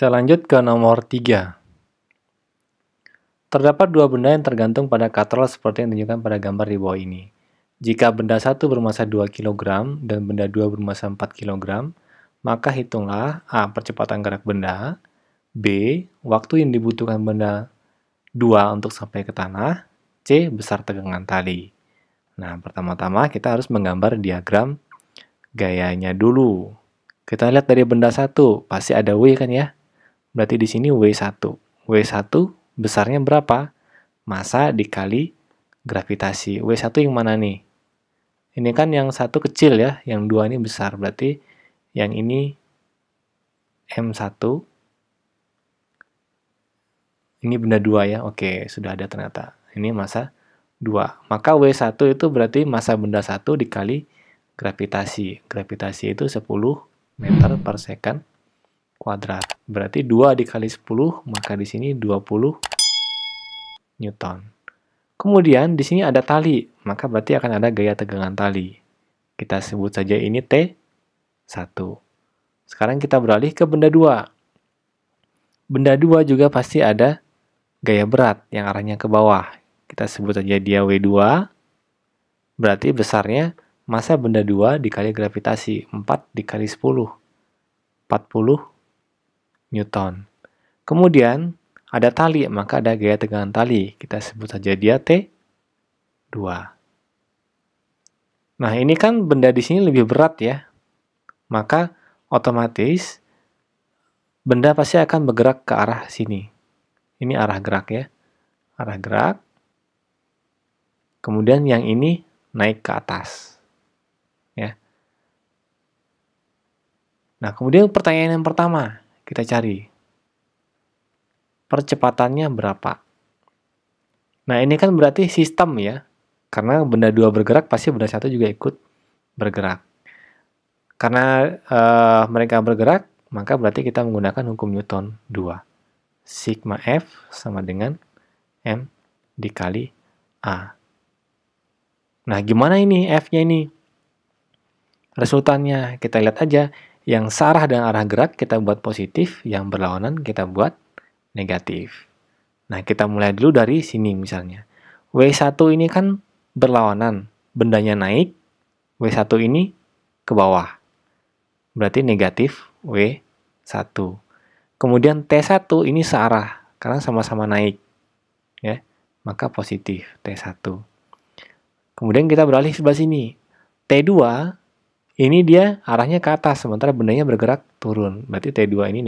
Kita lanjut ke nomor 3. Terdapat dua benda yang tergantung pada katrol seperti yang ditunjukkan pada gambar di bawah ini. Jika benda 1 bermassa 2 kg dan benda 2 bermassa 4 kg, maka hitunglah A. Percepatan gerak benda, B. Waktu yang dibutuhkan benda 2 untuk sampai ke tanah, C. Besar tegangan tali. Nah, pertama-tama kita harus menggambar diagram gayanya dulu. Kita lihat dari benda 1, pasti ada W kan ya? Berarti di sini W1. W1 besarnya berapa? Massa dikali gravitasi. W1 yang mana nih? Ini kan yang satu kecil ya, yang dua ini besar. Berarti yang ini M1. Ini benda 2 ya. Oke, sudah ada ternyata. Ini massa 2. Maka W1 itu berarti massa benda 1 dikali gravitasi. Gravitasi itu 10 meter per second kuadrat. Berarti 2 dikali 10, maka di sini 20 Newton. Kemudian di sini ada tali, maka berarti akan ada gaya tegangan tali. Kita sebut saja ini T1. Sekarang kita beralih ke benda 2. Benda 2 juga pasti ada gaya berat yang arahnya ke bawah. Kita sebut saja dia W2. Berarti besarnya massa benda 2 dikali gravitasi. 4 dikali 10. 40 Newton. Kemudian ada tali, maka ada gaya tegangan tali. Kita sebut saja dia T2. Nah, ini kan benda di sini lebih berat ya. Maka otomatis benda pasti akan bergerak ke arah sini. Ini arah gerak ya. Arah gerak. Kemudian yang ini naik ke atas. Ya. Nah, kemudian pertanyaan yang pertama kita cari. Percepatannya berapa? Nah, ini kan berarti sistem ya. Karena benda 2 bergerak, pasti benda 1 juga ikut bergerak. Karena mereka bergerak, maka berarti kita menggunakan hukum Newton 2. Sigma F sama dengan M dikali A. Nah, gimana ini F-nya ini? Resultannya, kita lihat aja. Yang searah dengan arah gerak kita buat positif, yang berlawanan kita buat negatif. Nah, kita mulai dulu dari sini misalnya. W1 ini kan berlawanan, bendanya naik, W1 ini ke bawah. Berarti negatif W1. Kemudian T1 ini searah, karena sama-sama naik. Ya, maka positif T1. Kemudian kita beralih sebelah sini. T2, ini dia arahnya ke atas, sementara bendanya bergerak turun. Berarti T2 ini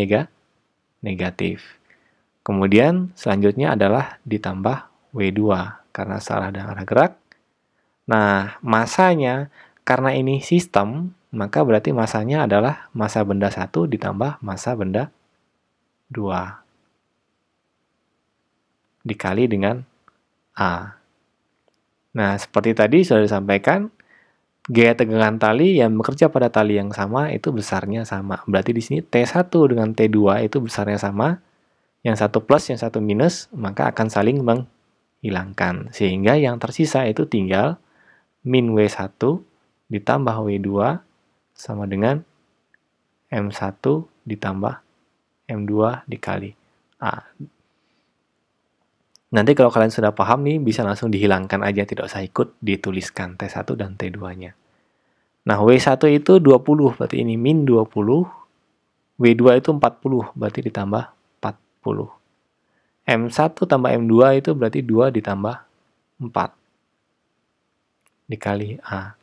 negatif. Kemudian selanjutnya adalah ditambah W2 karena searah dengan arah gerak. Nah, massanya karena ini sistem, maka berarti massanya adalah massa benda 1 ditambah massa benda 2 dikali dengan A. Nah, seperti tadi sudah disampaikan, gaya tegangan tali yang bekerja pada tali yang sama itu besarnya sama. Berarti di sini T1 dengan T2 itu besarnya sama. Yang satu plus, yang satu minus, maka akan saling menghilangkan. Sehingga yang tersisa itu tinggal min W1 ditambah W2 sama dengan M1 ditambah M2 dikali A. Nanti kalau kalian sudah paham nih, bisa langsung dihilangkan aja, tidak usah ikut dituliskan T1 dan T2-nya. Nah, W1 itu 20, berarti ini min 20. W2 itu 40, berarti ditambah 40. M1 tambah M2 itu berarti 2 ditambah 4 dikali A.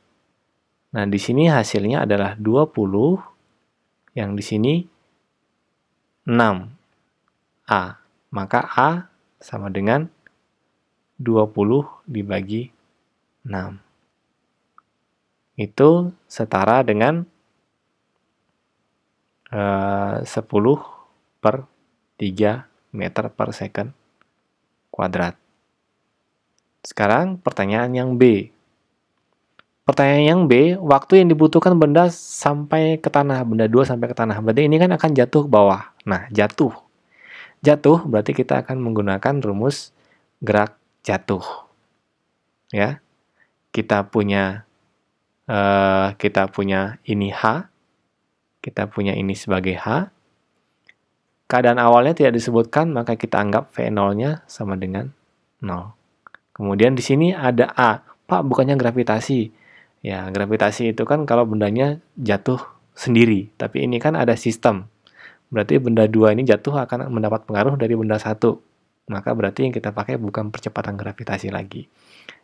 Nah, di sini hasilnya adalah 20, yang di sini 6A. Maka A sama dengan 20 dibagi 6. Itu setara dengan 10 per 3 meter per second kuadrat. Sekarang pertanyaan yang B. Pertanyaan yang B, waktu yang dibutuhkan benda sampai ke tanah, benda 2 sampai ke tanah. Berarti ini kan akan jatuh ke bawah. Nah, jatuh. Jatuh berarti kita akan menggunakan rumus gerak jatuh. Ya. Kita punya ini H. Kita punya ini sebagai H. keadaan awalnya tidak disebutkan, maka kita anggap V0-nya sama dengan 0. Kemudian di sini ada A. Pak, bukannya gravitasi. Ya, gravitasi itu kan kalau bendanya jatuh sendiri. Tapi ini kan ada sistem. Berarti benda 2 ini jatuh akan mendapat pengaruh dari benda 1. Maka berarti yang kita pakai bukan percepatan gravitasi lagi.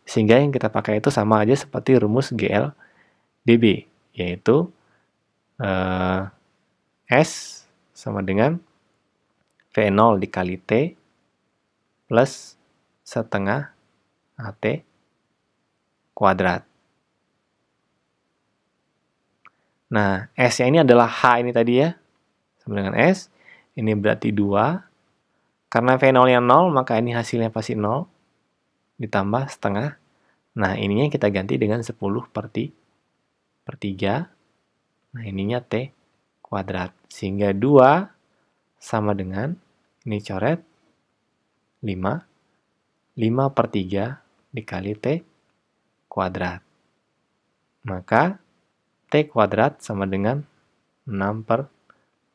Sehingga yang kita pakai itu sama aja seperti rumus GL dB. Yaitu S sama dengan V0 dikali T plus setengah AT kuadrat. Nah, S-nya ini adalah H ini tadi ya. Sama dengan S. Ini berarti 2. Karena V0-nya 0, maka ini hasilnya pasti 0. Ditambah setengah. Nah, ininya kita ganti dengan 10 per 3. Nah, ininya T kuadrat. Sehingga 2 sama dengan, ini coret, 5. 5 per 3 dikali T kuadrat. Maka T kuadrat sama dengan 6 per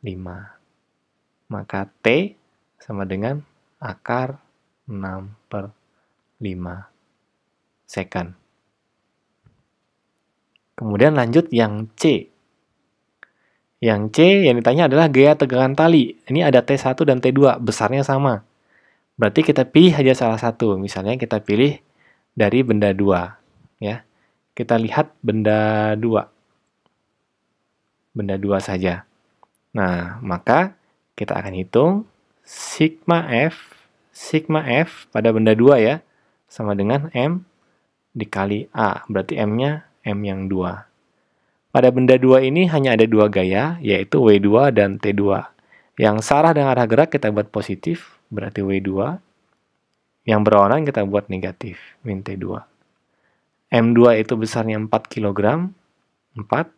5. Maka T sama dengan akar 6 per 5 second. Kemudian lanjut yang C. Yang C yang ditanya adalah gaya tegangan tali. Ini ada T1 dan T2, besarnya sama. Berarti kita pilih aja salah satu. Misalnya kita pilih dari benda 2. Ya. Kita lihat benda 2. Benda 2 saja. Nah, maka kita akan hitung sigma F pada benda 2 ya, sama dengan M dikali A. Berarti M-nya M yang 2. Pada benda 2 ini hanya ada 2 gaya, yaitu W2 dan T2. Yang searah dengan arah gerak kita buat positif, berarti W2. Yang berlawanan kita buat negatif, min T2. M2 itu besarnya 4 kg, 4.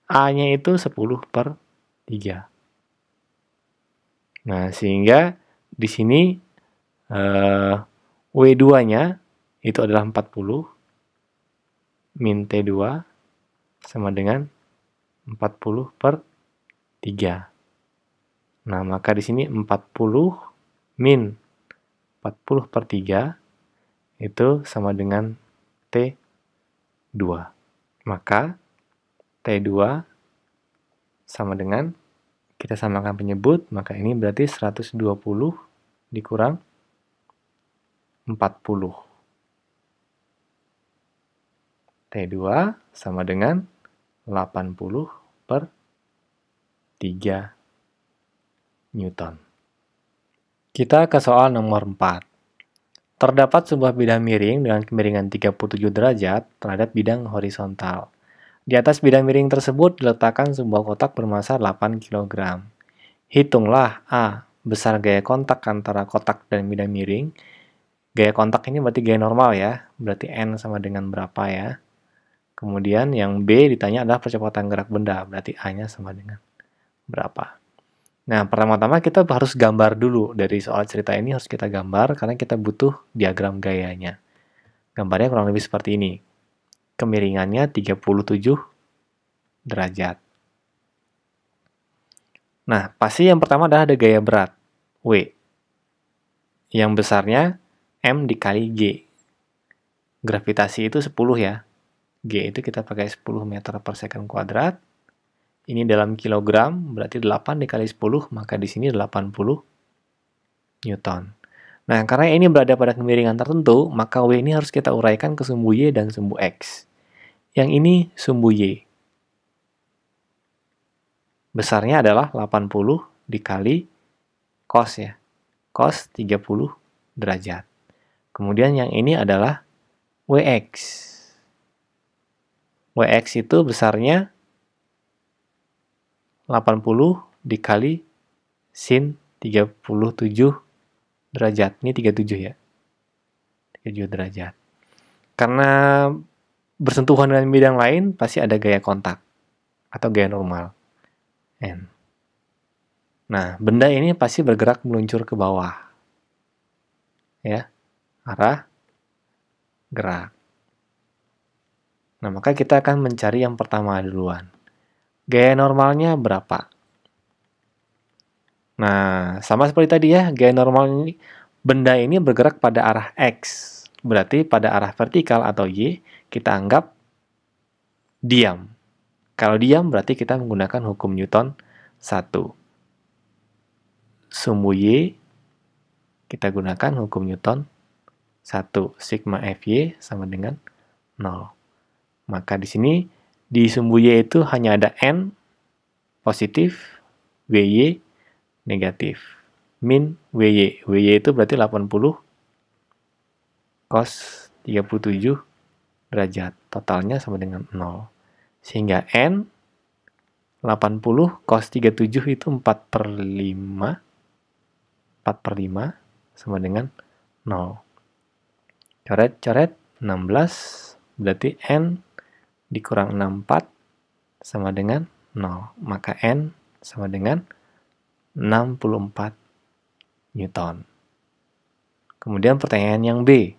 A-nya itu 10 per 3. Nah, sehingga di sini W2-nya itu adalah 40 min T2 sama dengan 40 per 3. Nah, maka di sini 40 min 40 per 3 itu sama dengan T2. Maka T2 sama dengan, kita samakan penyebut, maka ini berarti 120 dikurang 40. T2 sama dengan 80 per 3 Newton. Kita ke soal nomor 4. Terdapat sebuah bidang miring dengan kemiringan 37 derajat terhadap bidang horizontal. Di atas bidang miring tersebut diletakkan sebuah kotak bermassa 8 kg. Hitunglah A. Besar gaya kontak antara kotak dan bidang miring. Gaya kontak ini berarti gaya normal ya. Berarti N sama dengan berapa ya. Kemudian yang B ditanya adalah percepatan gerak benda. Berarti A-nya sama dengan berapa. Nah, pertama-tama kita harus gambar dulu. Dari soal cerita ini harus kita gambar karena kita butuh diagram gayanya. Gambarnya kurang lebih seperti ini. Kemiringannya 37 derajat. Nah, pasti yang pertama adalah ada gaya berat, W. Yang besarnya M dikali G. Gravitasi itu 10 ya. G itu kita pakai 10 meter per second kuadrat. Ini dalam kilogram, berarti 8 dikali 10, maka di sini 80 Newton. Nah, karena ini berada pada kemiringan tertentu, maka W ini harus kita uraikan ke sumbu Y dan sumbu X. Yang ini sumbu Y. Besarnya adalah 80 dikali cos ya. Cos 30 derajat. Kemudian yang ini adalah WX. WX itu besarnya 80 dikali sin 37 derajat. Ini 37 ya. 37 derajat. Karena bersentuhan dengan bidang lain, pasti ada gaya kontak. Atau gaya normal. N. Nah, benda ini pasti bergerak meluncur ke bawah. Ya. Arah gerak. Nah, maka kita akan mencari yang pertama duluan. Gaya normalnya berapa? Nah, sama seperti tadi ya, gaya normal ini, benda ini bergerak pada arah X. Berarti pada arah vertikal atau Y, kita anggap diam. Kalau diam berarti kita menggunakan hukum Newton 1. Sumbu Y, kita gunakan hukum Newton 1. Sigma Fy sama dengan 0. Maka di sini, di sumbu Y itu hanya ada N positif, Wy negatif. Min Wy. Wy itu berarti 80 cos 37 derajat. Totalnya sama dengan 0. Sehingga N 80 cos 37 itu 4/5. 4/5 sama dengan 0. Coret-coret 16. Berarti N dikurang 64 sama dengan 0. Maka N sama dengan 64 Newton. Kemudian pertanyaan yang B.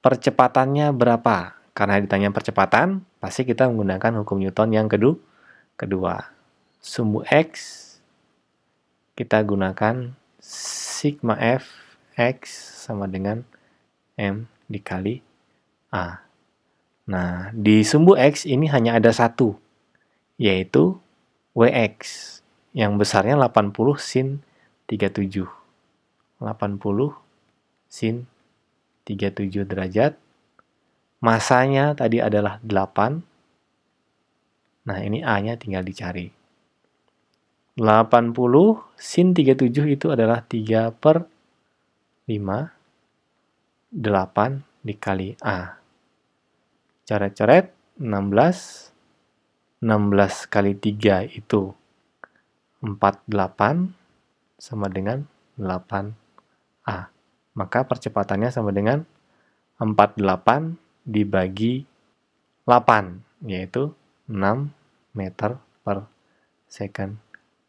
Percepatannya berapa? Karena ditanya percepatan, pasti kita menggunakan hukum Newton yang kedua. Sumbu X, kita gunakan sigma F X sama dengan M dikali A. Nah, di sumbu X ini hanya ada satu, yaitu Wx, yang besarnya 80 sin 37. 80 sin 37 derajat. Masanya tadi adalah 8. Nah, ini A-nya tinggal dicari. 80 sin 37 itu adalah 3/5. 8 dikali A. Coret-coret 16. 16 kali 3 itu 48 sama dengan 8A. Maka percepatannya sama dengan 48 dibagi 8, yaitu 6 meter per second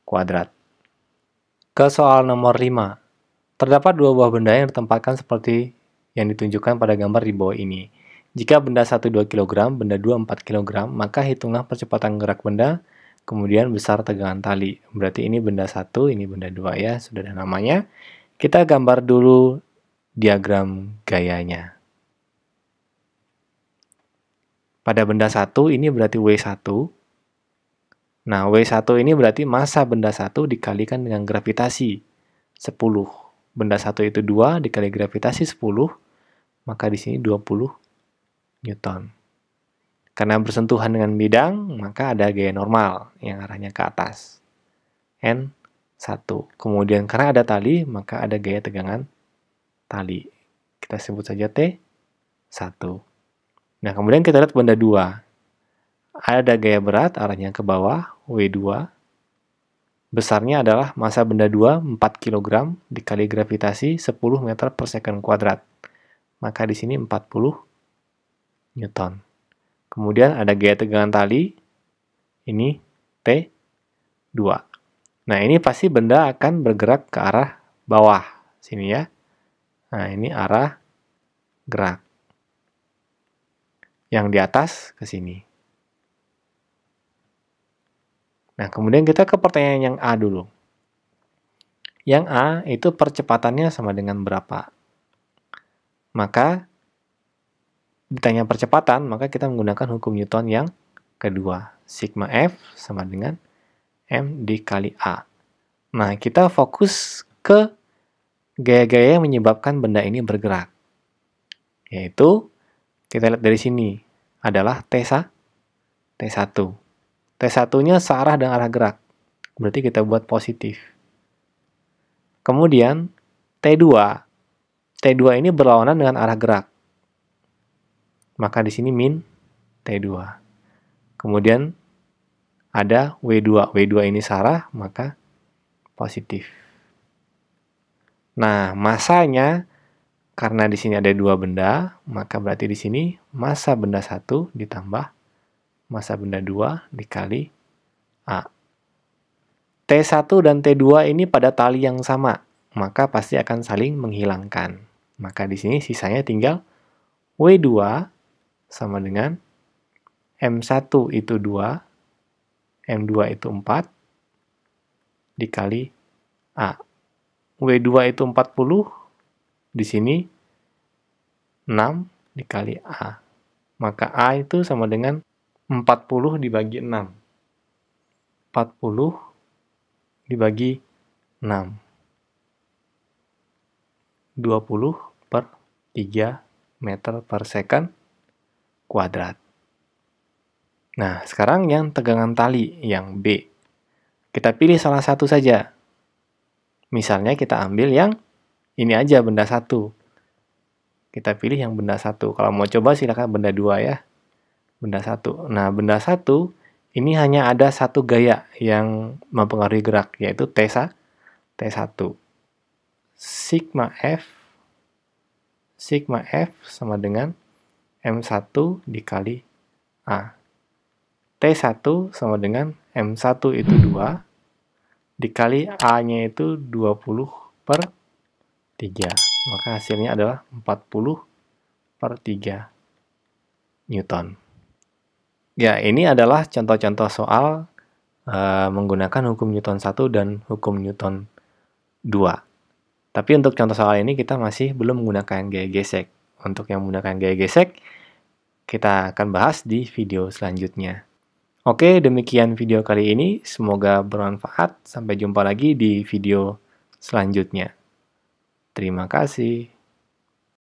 kuadrat. Ke soal nomor 5. Terdapat dua buah benda yang ditempatkan seperti yang ditunjukkan pada gambar di bawah ini. Jika benda 1 2 kg, benda 2 4 kg, maka hitunglah percepatan gerak benda, kemudian besar tegangan tali. Berarti ini benda 1, ini benda 2 ya, sudah ada namanya. Kita gambar dulu diagram gayanya. Pada benda 1 ini berarti W1. Nah, W1 ini berarti massa benda 1 dikalikan dengan gravitasi 10. Benda 1 itu 2 dikali gravitasi 10, maka di sini 20 Newton. Karena bersentuhan dengan bidang, maka ada gaya normal yang arahnya ke atas. N1. Kemudian karena ada tali, maka ada gaya tegangan tali. Kita sebut saja T1. Nah, kemudian kita lihat benda 2. Ada gaya berat, arahnya ke bawah, W2. Besarnya adalah massa benda 2, 4 kg, dikali gravitasi 10 meter per second kuadrat. Maka di sini 40 Newton. Kemudian ada gaya tegangan tali, ini T2. Nah, ini pasti benda akan bergerak ke arah bawah, sini ya. Nah, ini arah gerak. Yang di atas ke sini. Nah, kemudian kita ke pertanyaan yang A dulu. Yang A itu percepatannya sama dengan berapa? Maka, ditanya percepatan, maka kita menggunakan hukum Newton yang kedua. Sigma F sama dengan M dikali A. Nah, kita fokus ke gaya-gaya yang menyebabkan benda ini bergerak. Yaitu, kita lihat dari sini, adalah T1. T1-nya searah dengan arah gerak. Berarti kita buat positif. Kemudian, T2. T2 ini berlawanan dengan arah gerak. Maka di sini min T2. Kemudian, ada W2. W2 ini searah, maka positif. Nah, massanya, karena di sini ada dua benda, maka berarti di sini massa benda 1 ditambah massa benda 2 dikali A. T1 dan T2 ini pada tali yang sama, maka pasti akan saling menghilangkan. Maka di sini sisanya tinggal W2 sama dengan M1 itu 2, M2 itu 4, dikali A. W2 itu 40, di sini 6 dikali A. Maka A itu sama dengan 40 dibagi 6. 40 dibagi 6. 20 per 3 meter per second kuadrat. Nah, sekarang yang tegangan tali, yang B. Kita pilih salah satu saja. Misalnya kita ambil yang ini aja, benda 1. Kita pilih yang benda 1. Kalau mau coba silakan benda 2 ya. Benda 1. Nah, benda 1 ini hanya ada satu gaya yang mempengaruhi gerak, yaitu T1. Sigma F sama dengan M1 dikali A. T1 sama dengan M1 itu 2, dikali A-nya itu 20 per 3. Maka hasilnya adalah 40 per 3 Newton. Ya, ini adalah contoh-contoh soal menggunakan hukum Newton 1 dan hukum Newton 2. Tapi untuk contoh soal ini kita masih belum menggunakan gaya gesek. Untuk yang menggunakan gaya gesek, kita akan bahas di video selanjutnya. Oke, demikian video kali ini. Semoga bermanfaat. Sampai jumpa lagi di video selanjutnya. Terima kasih.